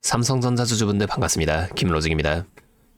삼성전자 주주분들 반갑습니다. 김로직입니다.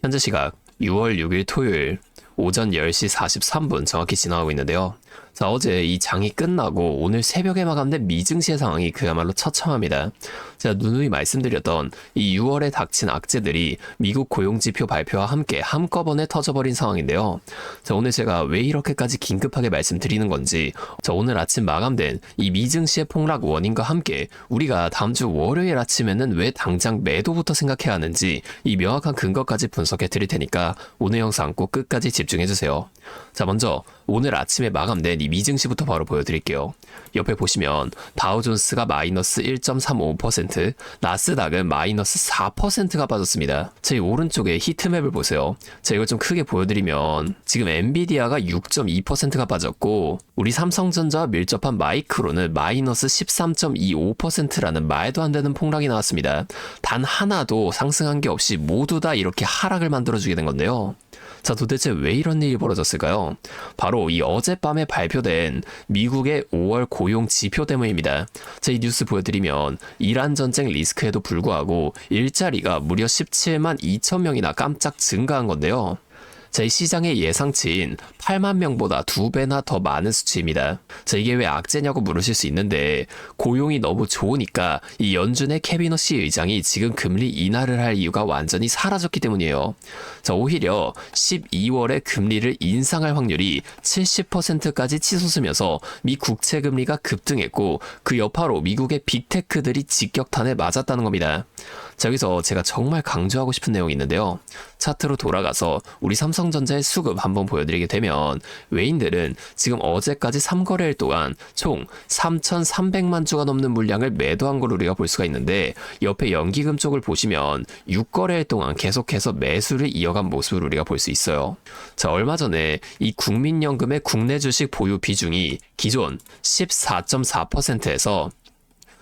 현재 시각 6월 6일 토요일 오전 10시 43분 정확히 지나가고 있는데요. 자, 어제 이 장이 끝나고 오늘 새벽에 마감된 미증시의 상황이 그야말로 처참합니다. 제가 누누이 말씀드렸던 이 6월에 닥친 악재들이 미국 고용지표 발표와 함께 한꺼번에 터져버린 상황인데요. 자, 오늘 제가 왜 이렇게까지 긴급하게 말씀드리는 건지, 자, 오늘 아침 마감된 이 미증시의 폭락 원인과 함께 우리가 다음 주 월요일 아침에는 왜 당장 매도부터 생각해야 하는지 이 명확한 근거까지 분석해 드릴 테니까 오늘 영상 꼭 끝까지 집중해 주세요. 자, 먼저 오늘 아침에 마감된 이 미증시부터 바로 보여드릴게요. 옆에 보시면 다우존스가 마이너스 1.35%, 나스닥은 마이너스 4%가 빠졌습니다. 제 오른쪽에 히트맵을 보세요. 자, 이걸 좀 크게 보여드리면 지금 엔비디아가 6.2%가 빠졌고 우리 삼성전자와 밀접한 마이크론은 마이너스 13.25%라는 말도 안 되는 폭락이 나왔습니다. 단 하나도 상승한 게 없이 모두 다 이렇게 하락을 만들어주게 된 건데요. 자, 도대체 왜 이런 일이 벌어졌을까요? 바로 이 어젯밤에 발표된 미국의 5월 고용 지표 때문입니다. 자, 이 뉴스 보여드리면 이란 전쟁 리스크에도 불구하고 일자리가 무려 17만 2천 명이나 깜짝 증가한 건데요. 자, 이 시장의 예상치인 8만 명보다 2배나 더 많은 수치입니다. 자, 이게 왜 악재냐고 물으실 수 있는데 고용이 너무 좋으니까 이 연준의 캐비너시 의장이 지금 금리 인하를 할 이유가 완전히 사라졌기 때문이에요. 자, 오히려 12월에 금리를 인상할 확률이 70%까지 치솟으면서 미 국채 금리가 급등했고 그 여파로 미국의 빅테크들이 직격탄에 맞았다는 겁니다. 자, 여기서 제가 정말 강조하고 싶은 내용이 있는데요. 차트로 돌아가서 우리 삼성전자의 수급 한번 보여드리게 되면 외인들은 지금 어제까지 3거래일 동안 총 3,300만 주가 넘는 물량을 매도한 걸 우리가 볼 수가 있는데 옆에 연기금 쪽을 보시면 6거래일 동안 계속해서 매수를 이어간 모습을 우리가 볼 수 있어요. 자, 얼마 전에 이 국민연금의 국내 주식 보유 비중이 기존 14.4%에서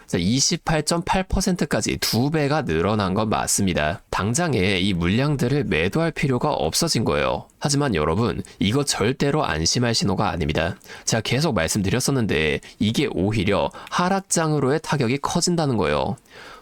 28.8%까지 2배가 늘어난 건 맞습니다. 당장에 이 물량들을 매도할 필요가 없어진 거예요. 하지만 여러분, 이거 절대로 안심할 신호가 아닙니다. 제가 계속 말씀드렸었는데 이게 오히려 하락장으로의 타격이 커진다는 거예요.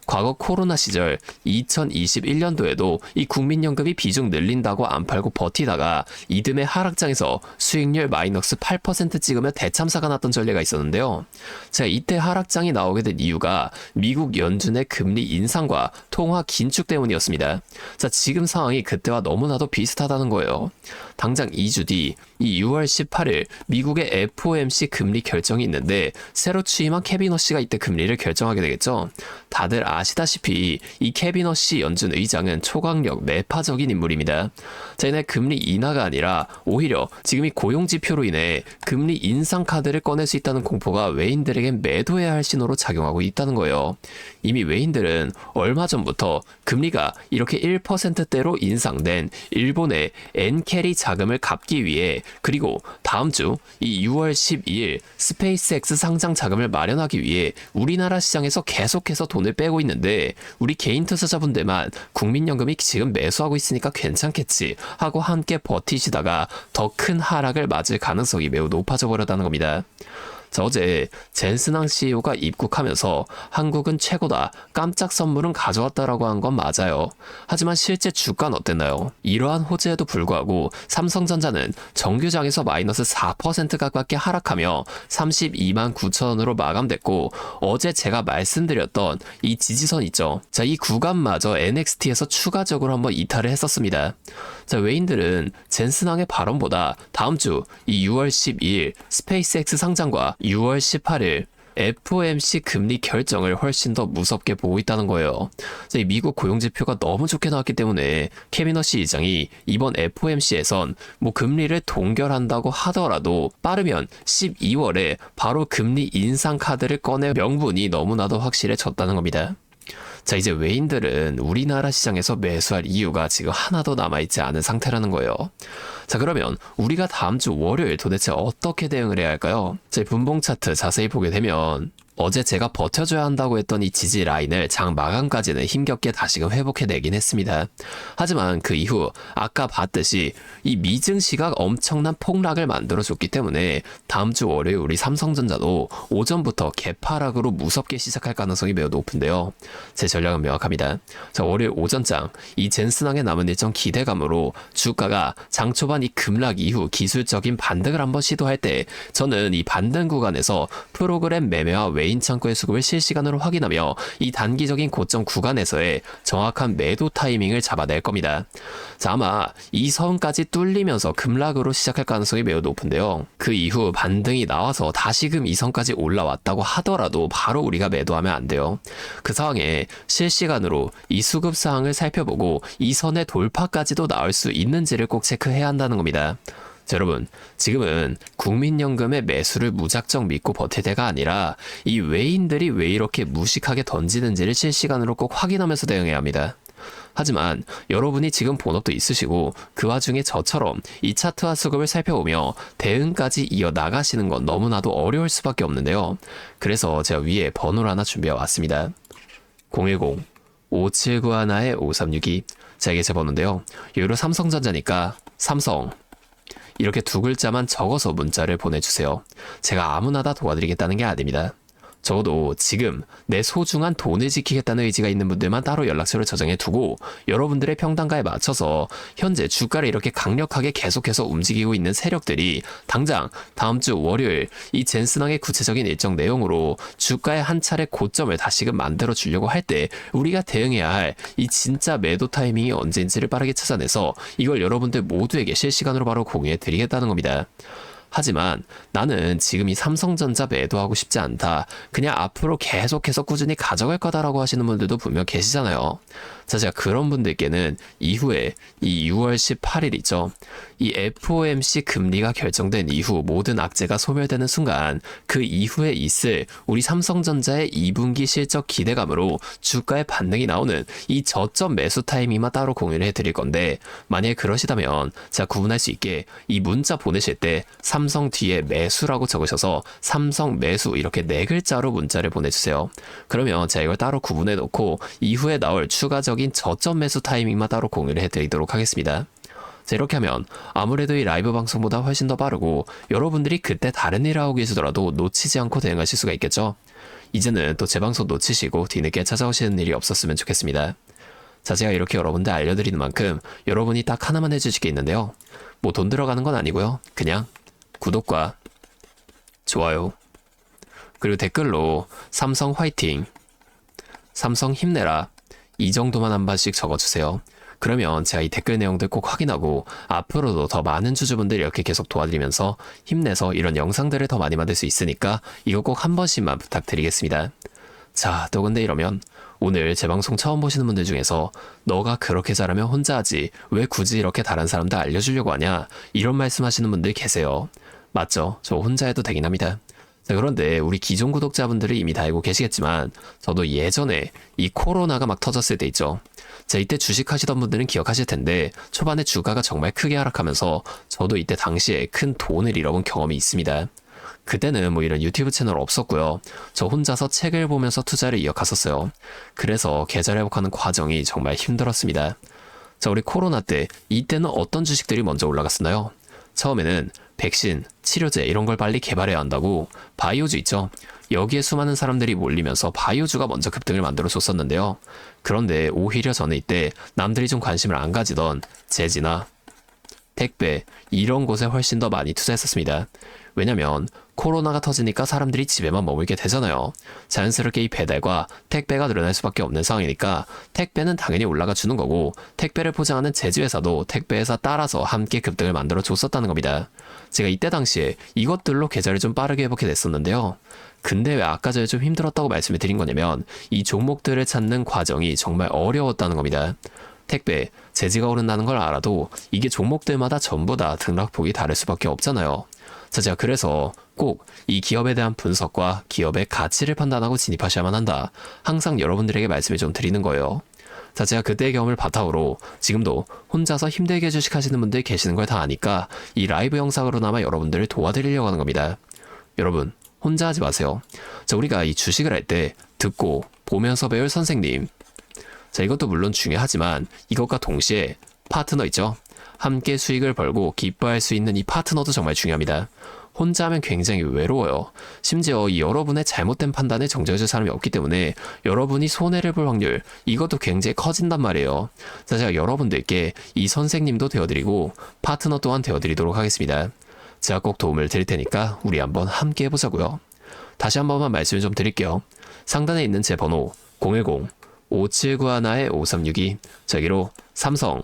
과거 코로나 시절 2021년도에도 이 국민연금이 비중 늘린다고 안 팔고 버티다가 이듬해 하락장에서 수익률 마이너스 8% 찍으며 대참사가 났던 전례가 있었는데요. 제가 이때 하락장이 나오게 된 이유가 미국 연준의 금리 인상과 통화 긴축 때문이었습니다. 자, 지금 상황이 그때와 너무나도 비슷하다는 거예요. 당장 2주 뒤 이 6월 18일 미국의 FOMC 금리 결정이 있는데 새로 취임한 캐비너시가 이때 금리를 결정하게 되겠죠. 다들 아시다시피 이 캐비너시 연준 의장은 초강력 매파적인 인물입니다. 자, 이날 금리 인하가 아니라 오히려 지금 이 고용지표로 인해 금리 인상 카드를 꺼낼 수 있다는 공포가 외인들에겐 매도해야 할 신호로 작용하고 있다는 거예요. 이미 외인들은 얼마 전부터 금리가 이렇게 1%대로 인상된 일본의 엔캐리 자금을 갚기 위해 그리고 다음 주 이 6월 12일 스페이스X 상장 자금을 마련하기 위해 우리나라 시장에서 계속해서 돈을 빼고 있는데 우리 개인 투자자분들만 국민연금이 지금 매수하고 있으니까 괜찮겠지 하고 함께 버티시다가 더 큰 하락을 맞을 가능성이 매우 높아져 버렸다는 겁니다. 자, 어제 젠슨항 CEO가 입국하면서 한국은 최고다, 깜짝 선물은 가져왔다라고 한 건 맞아요. 하지만 실제 주가는 어땠나요? 이러한 호재에도 불구하고 삼성전자는 정규장에서 마이너스 4% 가깝게 하락하며 32만 9천원으로 마감됐고 어제 제가 말씀드렸던 이 지지선 있죠. 자, 이 구간마저 NXT에서 추가적으로 한번 이탈을 했었습니다. 자, 외인들은 젠슨항의 발언보다 다음 주 이 6월 12일 스페이스X 상장과 6월 18일 FOMC 금리 결정을 훨씬 더 무섭게 보고 있다는 거예요. 이 미국 고용지표가 너무 좋게 나왔기 때문에 캐비너시 의장이 이번 FOMC에선 뭐 금리를 동결한다고 하더라도 빠르면 12월에 바로 금리 인상 카드를 꺼낼 명분이 너무나도 확실해졌다는 겁니다. 자, 이제 외인들은 우리나라 시장에서 매수할 이유가 지금 하나도 남아있지 않은 상태라는 거예요. 자, 그러면 우리가 다음 주 월요일 도대체 어떻게 대응을 해야 할까요? 제 분봉 차트 자세히 보게 되면 어제 제가 버텨줘야 한다고 했던 이 지지 라인을 장 마감까지는 힘겹게 다시금 회복해내긴 했습니다. 하지만 그 이후 아까 봤듯이 이 미증시가 엄청난 폭락을 만들어줬기 때문에 다음 주 월요일 우리 삼성전자도 오전부터 개파락으로 무섭게 시작할 가능성이 매우 높은데요. 제 전략은 명확합니다. 자, 월요일 오전장 이 젠슨항에 남은 일정 기대감으로 주가가 장 초반 이 급락 이후 기술적인 반등을 한번 시도할 때 저는 이 반등 구간에서 프로그램 매매와 외인 창구의 수급을 실시간으로 확인하며 이 단기적인 고점 구간에서의 정확한 매도 타이밍을 잡아낼 겁니다. 자, 아마 이 선까지 뚫리면서 급락으로 시작할 가능성이 매우 높은데요. 그 이후 반등이 나와서 다시금 이 선까지 올라왔다고 하더라도 바로 우리가 매도하면 안 돼요. 그 상황에 실시간으로 이 수급 사항을 살펴보고 이 선의 돌파까지도 나올 수 있는지를 꼭 체크해야 한다는 겁니다. 자, 여러분, 지금은 국민연금의 매수를 무작정 믿고 버틸 때가 아니라 이 외인들이 왜 이렇게 무식하게 던지는지를 실시간으로 꼭 확인하면서 대응해야 합니다. 하지만 여러분이 지금 본업도 있으시고 그 와중에 저처럼 이 차트와 수급을 살펴보며 대응까지 이어나가시는 건 너무나도 어려울 수밖에 없는데요. 그래서 제가 위에 번호를 하나 준비해 왔습니다. 010-5791-5362. 자, 이게 제 번호인데요. 여기로 삼성전자니까 삼성 이렇게 두 글자만 적어서 문자를 보내주세요. 제가 아무나 다 도와드리겠다는 게 아닙니다. 적어도 지금 내 소중한 돈을 지키겠다는 의지가 있는 분들만 따로 연락처를 저장해 두고 여러분들의 평단가에 맞춰서 현재 주가를 이렇게 강력하게 계속해서 움직이고 있는 세력들이 당장 다음 주 월요일 이 젠슨항의 구체적인 일정 내용으로 주가의 한 차례 고점을 다시금 만들어 주려고 할 때 우리가 대응해야 할 이 진짜 매도 타이밍이 언제인지를 빠르게 찾아내서 이걸 여러분들 모두에게 실시간으로 바로 공유해 드리겠다는 겁니다. 하지만 나는 지금 이 삼성전자 매도하고 싶지 않다. 그냥 앞으로 계속해서 꾸준히 가져갈 거다라고 하시는 분들도 분명 계시잖아요. 자, 제가 그런 분들께는 이후에 이 6월 18일 있죠. 이 FOMC 금리가 결정된 이후 모든 악재가 소멸되는 순간 그 이후에 있을 우리 삼성전자의 2분기 실적 기대감으로 주가의 반등이 나오는 이 저점 매수 타이밍만 따로 공유를 해드릴 건데 만약에 그러시다면 제가 구분할 수 있게 이 문자 보내실 때 삼성 뒤에 매수라고 적으셔서 삼성 매수 이렇게 4글자로 문자를 보내주세요. 그러면 제가 이걸 따로 구분해 놓고 이후에 나올 추가적인 저점 매수 타이밍만 따로 공유를 해드리도록 하겠습니다. 자, 이렇게 하면 아무래도 이 라이브 방송보다 훨씬 더 빠르고 여러분들이 그때 다른 일을 하고 계시더라도 놓치지 않고 대응하실 수가 있겠죠. 이제는 또 제 방송 놓치시고 뒤늦게 찾아오시는 일이 없었으면 좋겠습니다. 자, 제가 이렇게 여러분들 알려드리는 만큼 여러분이 딱 하나만 해주실 게 있는데요. 뭐 돈 들어가는 건 아니고요. 그냥 구독과 좋아요 그리고 댓글로 삼성 화이팅, 삼성 힘내라 이 정도만 한 번씩 적어주세요. 그러면 제가 이 댓글 내용들 꼭 확인하고 앞으로도 더 많은 주주분들 이렇게 계속 도와드리면서 힘내서 이런 영상들을 더 많이 만들 수 있으니까 이거 꼭 한 번씩만 부탁드리겠습니다. 자, 또 근데 이러면 오늘 제 방송 처음 보시는 분들 중에서 너가 그렇게 잘하면 혼자 하지 왜 굳이 이렇게 다른 사람들 알려주려고 하냐 이런 말씀하시는 분들 계세요. 맞죠? 저 혼자 해도 되긴 합니다. 자, 그런데 우리 기존 구독자분들이 이미 다 알고 계시겠지만 저도 예전에 이 코로나가 막 터졌을 때 있죠. 자, 이때 주식하시던 분들은 기억하실 텐데 초반에 주가가 정말 크게 하락하면서 저도 이때 당시에 큰 돈을 잃어본 경험이 있습니다. 그때는 뭐 이런 유튜브 채널 없었고요. 저 혼자서 책을 보면서 투자를 이어갔었어요. 그래서 계좌 회복하는 과정이 정말 힘들었습니다. 자, 우리 코로나 때 이때는 어떤 주식들이 먼저 올라갔었나요? 처음에는 백신, 치료제 이런 걸 빨리 개발해야 한다고 바이오주 있죠. 여기에 수많은 사람들이 몰리면서 바이오주가 먼저 급등을 만들어줬었는데요. 그런데 오히려 저는 이때 남들이 좀 관심을 안 가지던 제지나 택배 이런 곳에 훨씬 더 많이 투자했었습니다. 왜냐면 코로나가 터지니까 사람들이 집에만 머물게 되잖아요. 자연스럽게 이 배달과 택배가 늘어날 수밖에 없는 상황이니까 택배는 당연히 올라가 주는 거고 택배를 포장하는 제지회사도 택배회사 따라서 함께 급등을 만들어 줬었다는 겁니다. 제가 이때 당시에 이것들로 계좌를 좀 빠르게 회복해 냈었는데요. 근데 왜 아까 전에 좀 힘들었다고 말씀을 드린 거냐면 이 종목들을 찾는 과정이 정말 어려웠다는 겁니다. 택배, 제지가 오른다는 걸 알아도 이게 종목들마다 전부 다 등락폭이 다를 수밖에 없잖아요. 자, 제가 그래서 꼭 이 기업에 대한 분석과 기업의 가치를 판단하고 진입하셔야만 한다. 항상 여러분들에게 말씀을 좀 드리는 거예요. 자, 제가 그때의 경험을 바탕으로 지금도 혼자서 힘들게 주식하시는 분들 계시는 걸 다 아니까 이 라이브 영상으로나마 여러분들을 도와드리려고 하는 겁니다. 여러분, 혼자 하지 마세요. 자, 우리가 이 주식을 할 때 듣고 보면서 배울 선생님. 자, 이것도 물론 중요하지만 이것과 동시에 파트너 있죠? 함께 수익을 벌고 기뻐할 수 있는 이 파트너도 정말 중요합니다. 혼자 하면 굉장히 외로워요. 심지어 이 여러분의 잘못된 판단에 정정해줄 사람이 없기 때문에 여러분이 손해를 볼 확률, 이것도 굉장히 커진단 말이에요. 자, 제가 여러분들께 이 선생님도 되어드리고 파트너 또한 되어드리도록 하겠습니다. 제가 꼭 도움을 드릴 테니까 우리 한번 함께 해보자고요. 다시 한 번만 말씀을 좀 드릴게요. 상단에 있는 제 번호 010-5791-5362, 저기로 삼성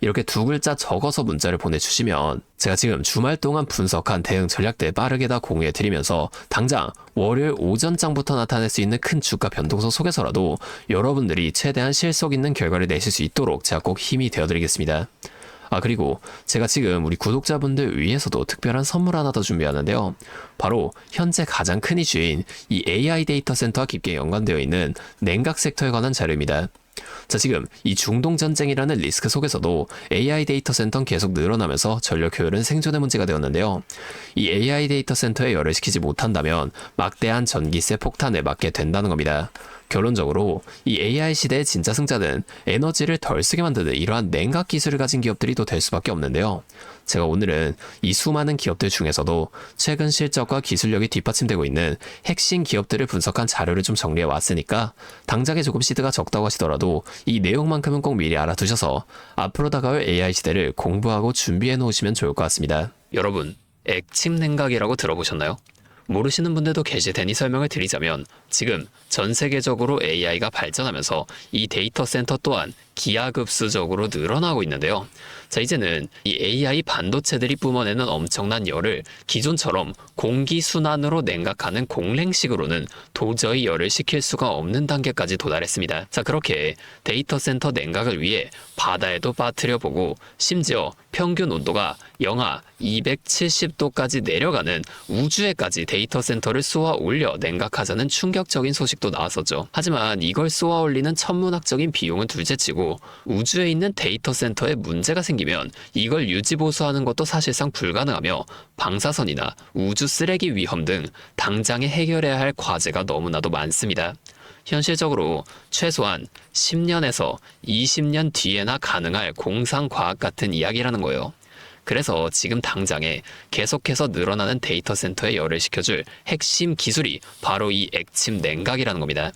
이렇게 두 글자 적어서 문자를 보내주시면 제가 지금 주말 동안 분석한 대응 전략들 빠르게 다 공유해드리면서 당장 월요일 오전장부터 나타낼 수 있는 큰 주가 변동성 속에서라도 여러분들이 최대한 실속 있는 결과를 내실 수 있도록 제가 꼭 힘이 되어드리겠습니다. 그리고 제가 지금 우리 구독자분들 위해서도 특별한 선물 하나 더 준비하는데요. 바로 현재 가장 큰 이슈인 이 AI 데이터 센터와 깊게 연관되어 있는 냉각 섹터에 관한 자료입니다. 자, 지금 이 중동전쟁이라는 리스크 속에서도 AI 데이터 센터는 계속 늘어나면서 전력 효율은 생존의 문제가 되었는데요. 이 AI 데이터 센터에 열을 식히지 못한다면 막대한 전기세 폭탄에 맞게 된다는 겁니다. 결론적으로 이 AI 시대의 진짜 승자는 에너지를 덜 쓰게 만드는 이러한 냉각 기술을 가진 기업들이 또 될 수밖에 없는데요. 제가 오늘은 이 수많은 기업들 중에서도 최근 실적과 기술력이 뒷받침되고 있는 핵심 기업들을 분석한 자료를 좀 정리해 왔으니까 당장에 조금 시드가 적다고 하시더라도 이 내용만큼은 꼭 미리 알아두셔서 앞으로 다가올 AI 시대를 공부하고 준비해 놓으시면 좋을 것 같습니다. 여러분, 액침 냉각이라고 들어보셨나요? 모르시는 분들도 계실 테니 설명을 드리자면 지금 전 세계적으로 AI가 발전하면서 이 데이터 센터 또한 기하급수적으로 늘어나고 있는데요. 자, 이제는 이 AI 반도체들이 뿜어내는 엄청난 열을 기존처럼 공기순환으로 냉각하는 공랭식으로는 도저히 열을 식힐 수가 없는 단계까지 도달했습니다. 자, 그렇게 데이터 센터 냉각을 위해 바다에도 빠뜨려 보고 심지어 평균 온도가 영하 270도까지 내려가는 우주에까지 데이터 센터를 쏘아 올려 냉각하자는 충격적인 소식도 나왔었죠. 하지만 이걸 쏘아 올리는 천문학적인 비용은 둘째치고 우주에 있는 데이터 센터에 문제가 생기면 이걸 유지 보수하는 것도 사실상 불가능하며 방사선이나 우주 쓰레기 위험 등 당장에 해결해야 할 과제가 너무나도 많습니다. 현실적으로 최소한 10년에서 20년 뒤에나 가능할 공상과학 같은 이야기라는 거예요. 그래서 지금 당장에 계속해서 늘어나는 데이터 센터에 열을 식혀줄 핵심 기술이 바로 이 액침 냉각이라는 겁니다.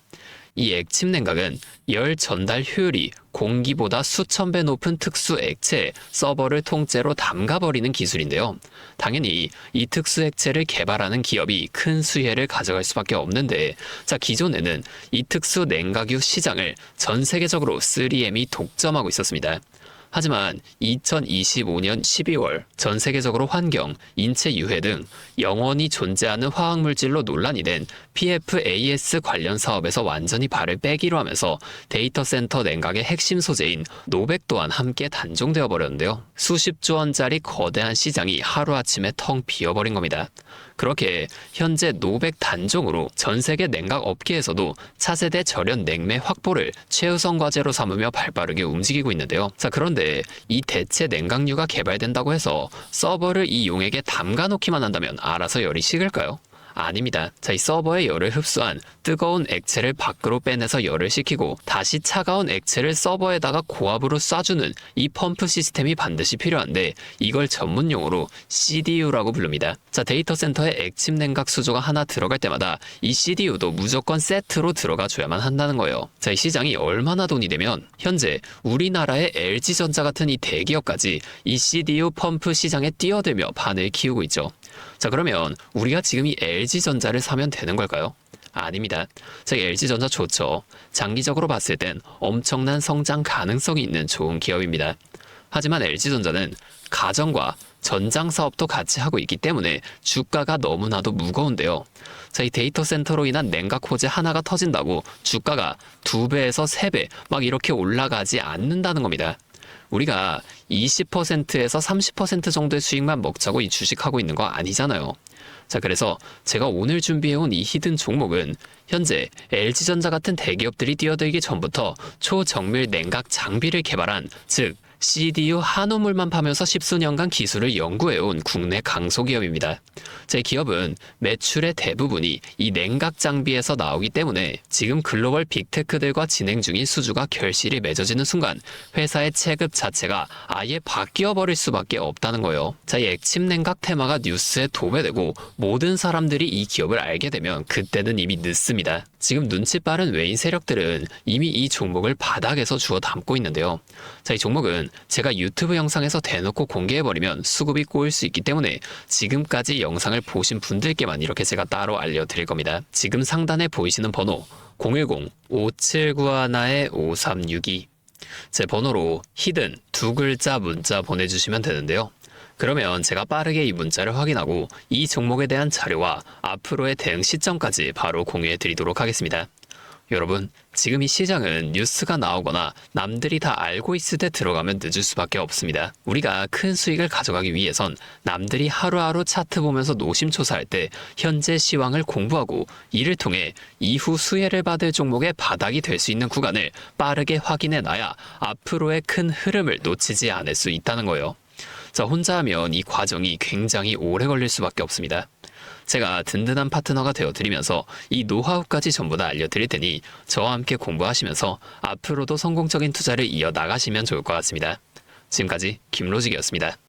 이 액침 냉각은 열 전달 효율이 공기보다 수천 배 높은 특수 액체에 서버를 통째로 담가버리는 기술인데요. 당연히 이 특수 액체를 개발하는 기업이 큰 수혜를 가져갈 수밖에 없는데, 자, 기존에는 이 특수 냉각유 시장을 전 세계적으로 3M이 독점하고 있었습니다. 하지만 2025년 12월 전 세계적으로 환경, 인체 유해 등 영원히 존재하는 화학물질로 논란이 된 PFAS 관련 사업에서 완전히 발을 빼기로 하면서 데이터 센터 냉각의 핵심 소재인 노백 또한 함께 단종되어 버렸는데요. 수십조 원짜리 거대한 시장이 하루아침에 텅 비어버린 겁니다. 그렇게 현재 노백 단종으로 전 세계 냉각 업계에서도 차세대 절연 냉매 확보를 최우선 과제로 삼으며 발빠르게 움직이고 있는데요. 자, 그런데 이 대체 냉각유가 개발된다고 해서 서버를 이 용액에 담가놓기만 한다면 알아서 열이 식을까요? 아닙니다. 자, 이 서버의 열을 흡수한 뜨거운 액체를 밖으로 빼내서 열을 식히고 다시 차가운 액체를 서버에다가 고압으로 쏴주는 이 펌프 시스템이 반드시 필요한데 이걸 전문용어로 CDU라고 부릅니다. 자, 데이터 센터에 액침 냉각 수조가 하나 들어갈 때마다 이 CDU도 무조건 세트로 들어가 줘야만 한다는 거예요. 자, 이 시장이 얼마나 돈이 되면 현재 우리나라의 LG전자 같은 이 대기업까지 이 CDU 펌프 시장에 뛰어들며 판을 키우고 있죠. 자, 그러면 우리가 지금 이 LG전자를 사면 되는 걸까요? 아닙니다. 자, LG전자 좋죠. 장기적으로 봤을 땐 엄청난 성장 가능성이 있는 좋은 기업입니다. 하지만 LG전자는 가전과 전장 사업도 같이 하고 있기 때문에 주가가 너무나도 무거운데요. 자, 이 데이터 센터로 인한 냉각 호재 하나가 터진다고 주가가 2배에서 3배 막 이렇게 올라가지 않는다는 겁니다. 우리가 20%에서 30% 정도의 수익만 먹자고 이 주식하고 있는 거 아니잖아요. 자, 그래서 제가 오늘 준비해온 이 히든 종목은 현재 LG전자 같은 대기업들이 뛰어들기 전부터 초정밀 냉각 장비를 개발한, 즉 CDU 한우물만 파면서 10수년간 기술을 연구해온 국내 강소기업입니다. 제 기업은 매출의 대부분이 이 냉각 장비에서 나오기 때문에 지금 글로벌 빅테크들과 진행 중인 수주가 결실이 맺어지는 순간 회사의 체급 자체가 아예 바뀌어 버릴 수밖에 없다는 거예요. 자, 이 액침 냉각 테마가 뉴스에 도배되고 모든 사람들이 이 기업을 알게 되면 그때는 이미 늦습니다. 지금 눈치 빠른 외인 세력들은 이미 이 종목을 바닥에서 주워 담고 있는데요. 자, 이 종목은 제가 유튜브 영상에서 대놓고 공개해버리면 수급이 꼬일 수 있기 때문에 지금까지 영상을 보신 분들께만 이렇게 제가 따로 알려드릴 겁니다. 지금 상단에 보이시는 번호 010-5791-5362 제 번호로 히든 두 글자 문자 보내주시면 되는데요. 그러면 제가 빠르게 이 문자를 확인하고 이 종목에 대한 자료와 앞으로의 대응 시점까지 바로 공유해 드리도록 하겠습니다. 여러분, 지금 이 시장은 뉴스가 나오거나 남들이 다 알고 있을 때 들어가면 늦을 수밖에 없습니다. 우리가 큰 수익을 가져가기 위해선 남들이 하루하루 차트 보면서 노심초사할 때 현재 시황을 공부하고 이를 통해 이후 수혜를 받을 종목의 바닥이 될 수 있는 구간을 빠르게 확인해 놔야 앞으로의 큰 흐름을 놓치지 않을 수 있다는 거예요. 자, 혼자 하면 이 과정이 굉장히 오래 걸릴 수밖에 없습니다. 제가 든든한 파트너가 되어드리면서 이 노하우까지 전부 다 알려드릴 테니 저와 함께 공부하시면서 앞으로도 성공적인 투자를 이어나가시면 좋을 것 같습니다. 지금까지 김로직이었습니다.